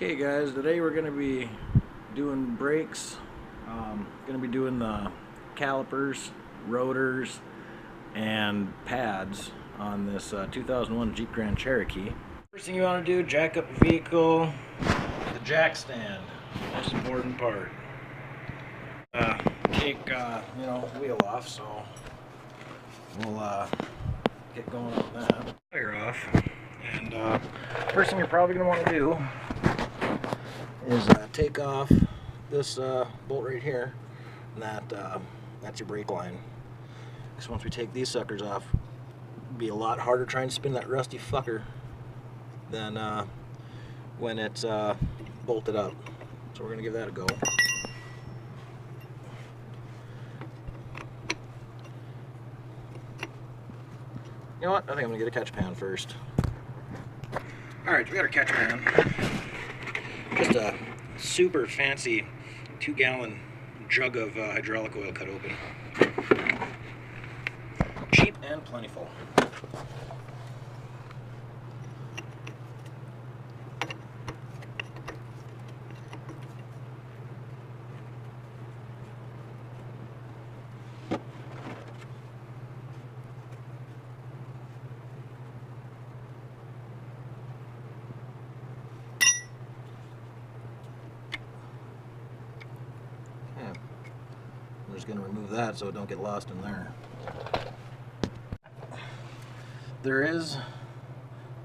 Okay guys, today we're going to be doing brakes. Going to be doing the calipers, rotors, and pads on this 2001 Jeep Grand Cherokee. First thing you want to do, jack up the vehicle, the jack stand, most important part. Take the wheel off, so we'll get going on that. Tire off, and first thing you're probably going to want to do is take off this bolt right here, and that's your brake line. Because once we take these suckers off, it'll be a lot harder trying to spin that rusty fucker than when it's bolted up. So we're going to give that a go. You know what? I think I'm going to get a catch pan first. Alright, so we got our catch pan. Just a super fancy 2-gallon jug of hydraulic oil cut open. Cheap and plentiful. I'm just going to remove that so it don't get lost in there. There is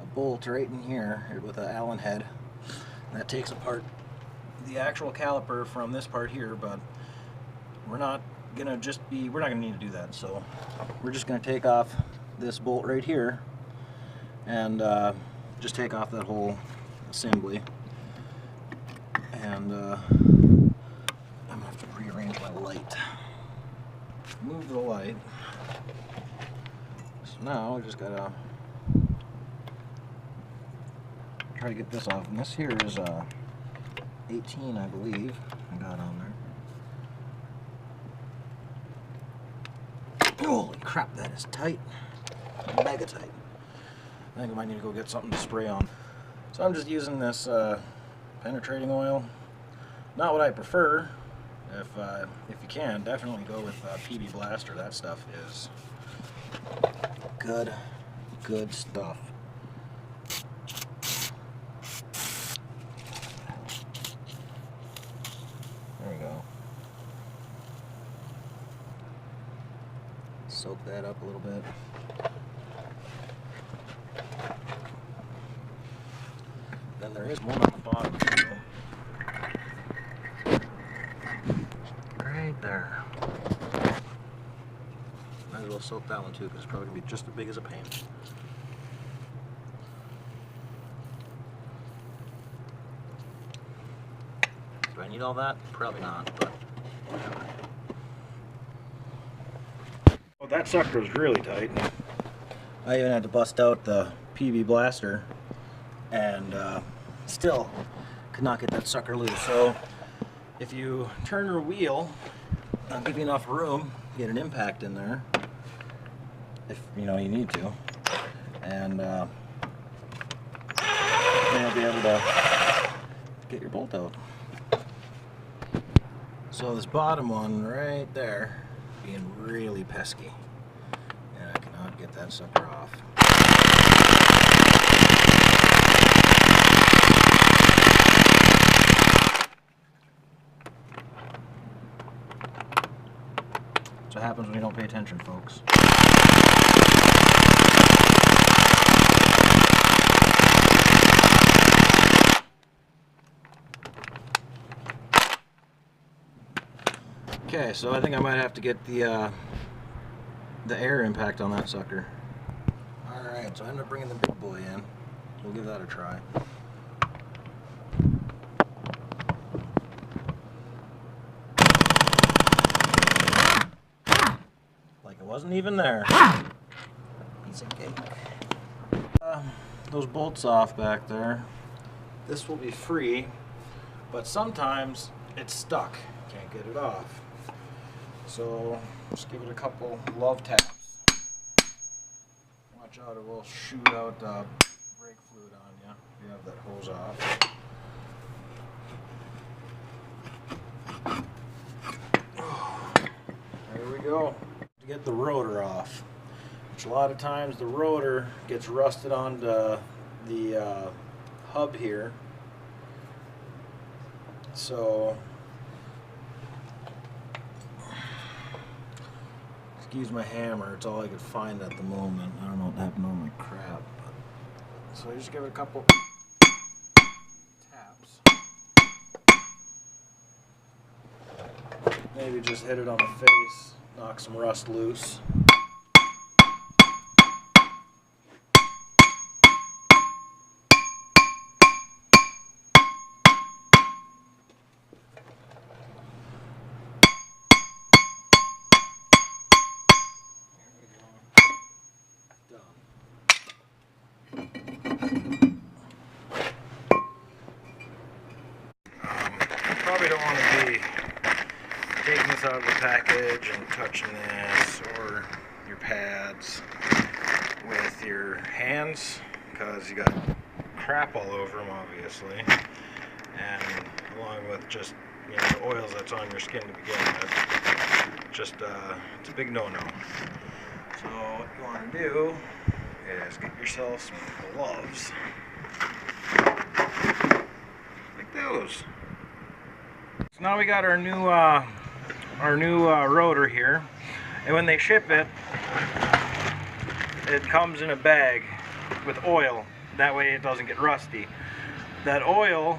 a bolt right in here with an Allen head that takes apart the actual caliper from this part here, but we're not going to need to do that. So we're just going to take off this bolt right here and just take off that whole assembly. And I'm going to have to rearrange my light. Move the light. So now I just gotta try to get this off. And this here is 18, I believe. I got on there. Holy crap, that is tight. Mega tight. I think I might need to go get something to spray on. So I'm just using this penetrating oil. Not what I prefer. If you can, definitely go with PB Blaster. That stuff is good stuff. There we go. Soak that up a little bit. Then there is one on the bottom too. Right there. Might as well soak that one too, because it's probably going to be just as big as a pain. Do I need all that? Probably not, but whatever. Well, that sucker was really tight. I even had to bust out the PB Blaster and still could not get that sucker loose. So if you turn your wheel, give you enough room, get an impact in there, if you need to, and then you'll be able to get your bolt out. So this bottom one right there, being really pesky, and I cannot get that sucker off. That's what happens when you don't pay attention, folks. Okay, so I think I might have to get the air impact on that sucker. Alright, so I ended up bringing the big boy in. We'll give that a try. Like it wasn't even there. Piece of cake. Those bolts off back there. This will be free, but sometimes it's stuck. Can't get it off. So just give it a couple love taps. Watch out, it will shoot out brake fluid on you if you have that hose off. to get the rotor off, which a lot of times the rotor gets rusted onto the hub here. So excuse my hammer, it's all I could find at the moment. I don't know what happened to all my crap, but so I just give it a couple taps. Maybe just hit it on the face, knock some rust loose. Probably don't want to be taking this out of the package and touching this or your pads with your hands, because you got crap all over them obviously, and along with just, you know, the oils that's on your skin to begin with. Just it's a big no-no. So what you want to do is get yourself some gloves like those. So now we got our new rotor here, and when they ship it, it comes in a bag with oil. That way it doesn't get rusty. That oil,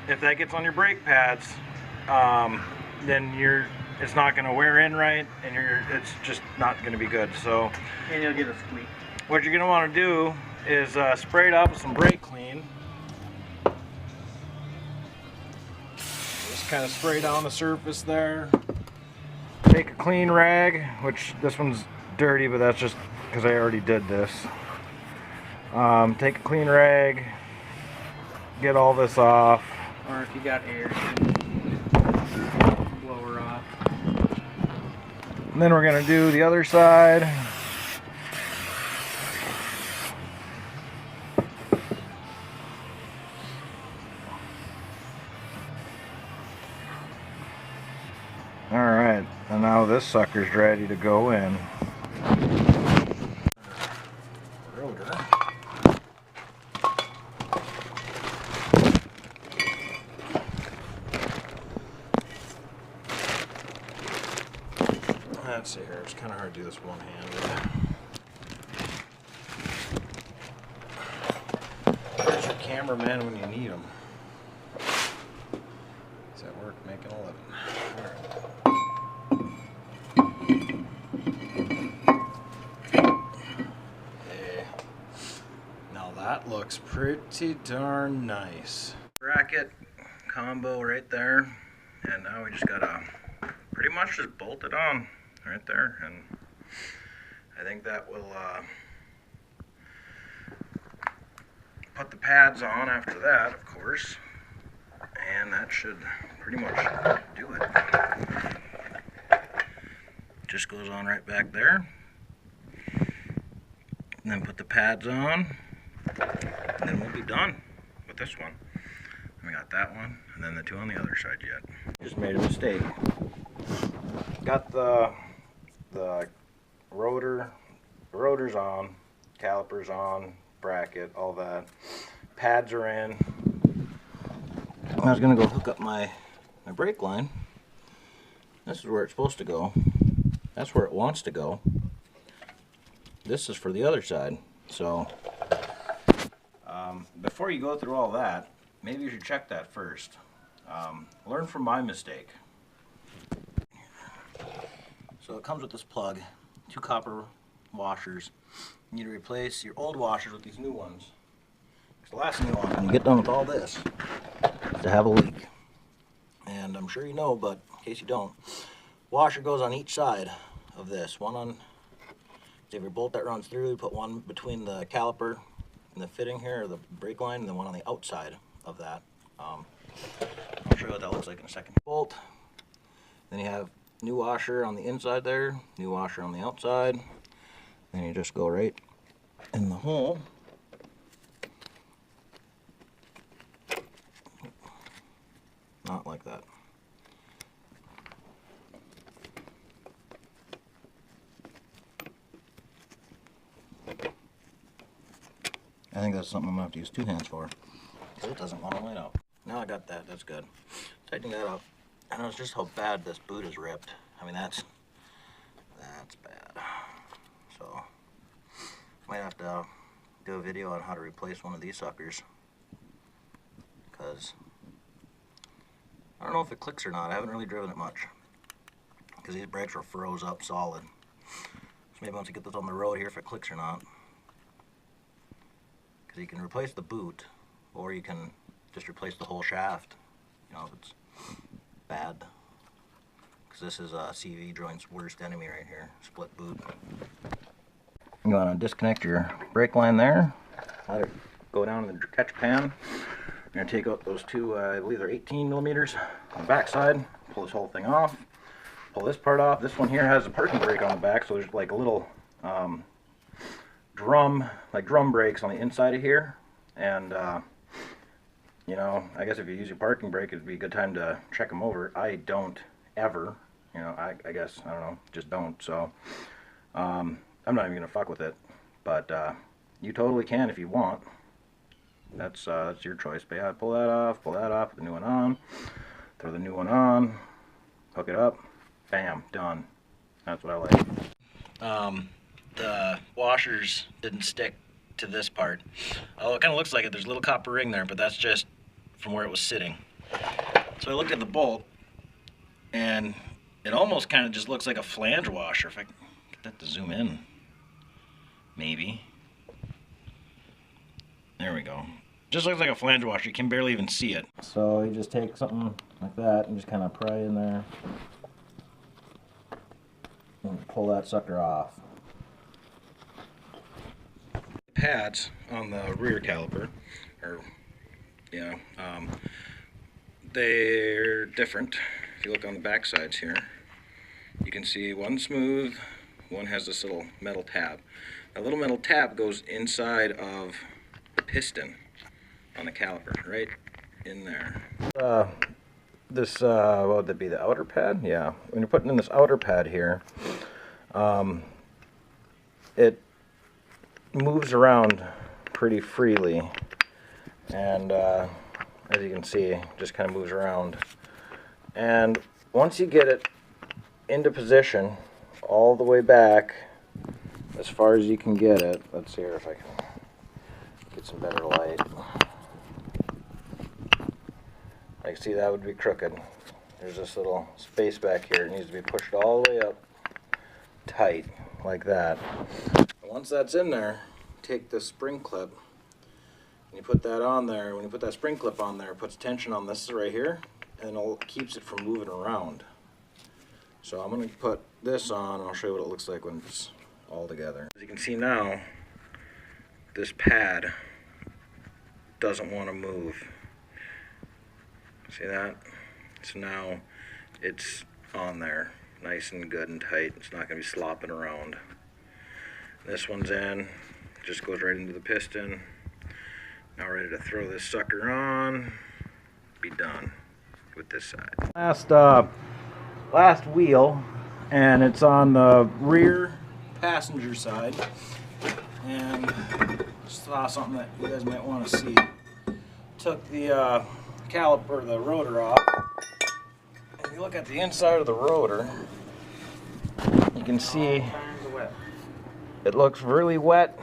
if that gets on your brake pads, then it's not going to wear in right, and it's just not going to be good. So, and you'll get a squeak. What you're going to want to do is spray it up with some brake clean. Just kind of spray down the surface there. Take a clean rag, which this one's dirty, but that's just because I already did this. Take a clean rag, get all this off. Or if you got air, blow her off. And then we're going to do the other side. Alright, and now this sucker's ready to go in. Rotor. Let's see here, it's kind of hard to do this one-handed. Where's your cameraman when you need him? Is at work making a living. Okay. Now that looks pretty darn nice. Bracket combo right there, and now we just gotta pretty much just bolt it on right there, and I think that will put the pads on after that, of course, and that should pretty much do it. Just goes on right back there, and then put the pads on, and then we'll be done with this one. We got that one, and then the two on the other side yet. Just made a mistake. Got the rotor's on, calipers on, bracket, all that. Pads are in. I was gonna go hook up my brake line. This is where it's supposed to go. That's where it wants to go. This is for the other side. So before you go through all that, maybe you should check that first. Learn from my mistake. So it comes with this plug, 2 copper washers. You need to replace your old washers with these new ones. Because the last thing you want when you get done with all this is to have a leak. And I'm sure you know, but in case you don't, washer goes on each side of this. One on, so every bolt that runs through, you put one between the caliper and the fitting here, or the brake line, and then one on the outside of that. I'll show you what that looks like in a second. Bolt. Then you have new washer on the inside there, new washer on the outside. Then you just go right in the hole. Not like that. I think that's something I'm going to have to use 2 hands for, because it doesn't want to line up. Now I got that, that's good. Tightening that up. I notice just how bad this boot is ripped. I mean, that's bad. So, might have to do a video on how to replace one of these suckers, because I don't know if it clicks or not. I haven't really driven it much, because these brakes were froze up solid. So maybe once you get this on the road here, if it clicks or not. Because you can replace the boot, or you can just replace the whole shaft, you know, if it's bad. Because this is a CV joint's worst enemy right here, split boot. You want to disconnect your brake line there, let it go down in the catch pan. You're going to take out those 2, I believe they're 18 millimeters on the back side, pull this whole thing off, pull this part off. This one here has a parking brake on the back, so there's like a little drum brakes on the inside of here. And you know, I guess if you use your parking brake, it'd be a good time to check them over. I don't ever, you know, I guess, I don't know, just don't. So I'm not even gonna fuck with it, but you totally can if you want. That's your choice. But yeah, pull that off, put the new one on, throw the new one on, hook it up, bam, done. That's what I like. The washers didn't stick to this part. Oh, it kind of looks like it. There's a little copper ring there, but that's just from where it was sitting. So I looked at the bolt, and it almost kind of just looks like a flange washer. If I can get that to zoom in, maybe. There we go. Just looks like a flange washer. You can barely even see it. So you just take something like that and just kind of pry in there and pull that sucker off. Pads on the rear caliper, or they're different. If you look on the back sides here, you can see one smooth, one has this little metal tab. That little metal tab goes inside of the piston on the caliper, right in there. This, what would that be, the outer pad? Yeah, when you're putting in this outer pad here, it moves around pretty freely, and as you can see, just kind of moves around. And once you get it into position all the way back as far as you can get it, let's see here if I can get some better light. I can see that would be crooked. There's this little space back here. It needs to be pushed all the way up tight like that. Once that's in there, take this spring clip and you put that on there. When you put that spring clip on there, it puts tension on this right here, and it keeps it from moving around. So I'm going to put this on, and I'll show you what it looks like when it's all together. As you can see now, this pad doesn't want to move. See that? So now it's on there, nice and good and tight. It's not going to be slopping around. This one's in, just goes right into the piston. Now ready to throw this sucker on, be done with this side. Last wheel, and it's on the rear passenger side, and saw something that you guys might want to see. Took the caliper, the rotor off. If you look at the inside of the rotor, you can see it looks really wet,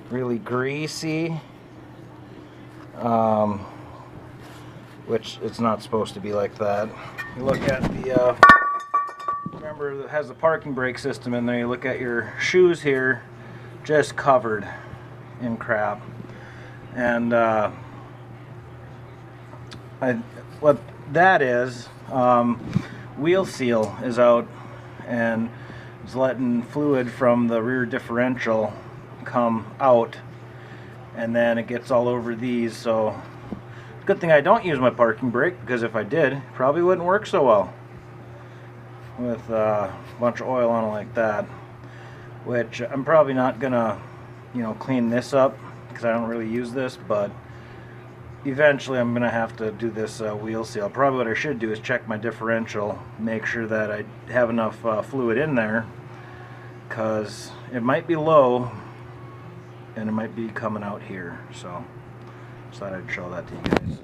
really greasy, which it's not supposed to be like that. You look at the, remember it has the parking brake system in there, you look at your shoes here, just covered in crap. And what that is, wheel seal is out and it's letting fluid from the rear differential come out, and then it gets all over these. So good thing I don't use my parking brake, because if I did, it probably wouldn't work so well with a bunch of oil on it like that. Which I'm probably not gonna, clean this up, because I don't really use this, but eventually I'm gonna have to do this wheel seal. Probably what I should do is check my differential, make sure that I have enough fluid in there, because it might be low, and it might be coming out here, so just thought I'd show that to you guys.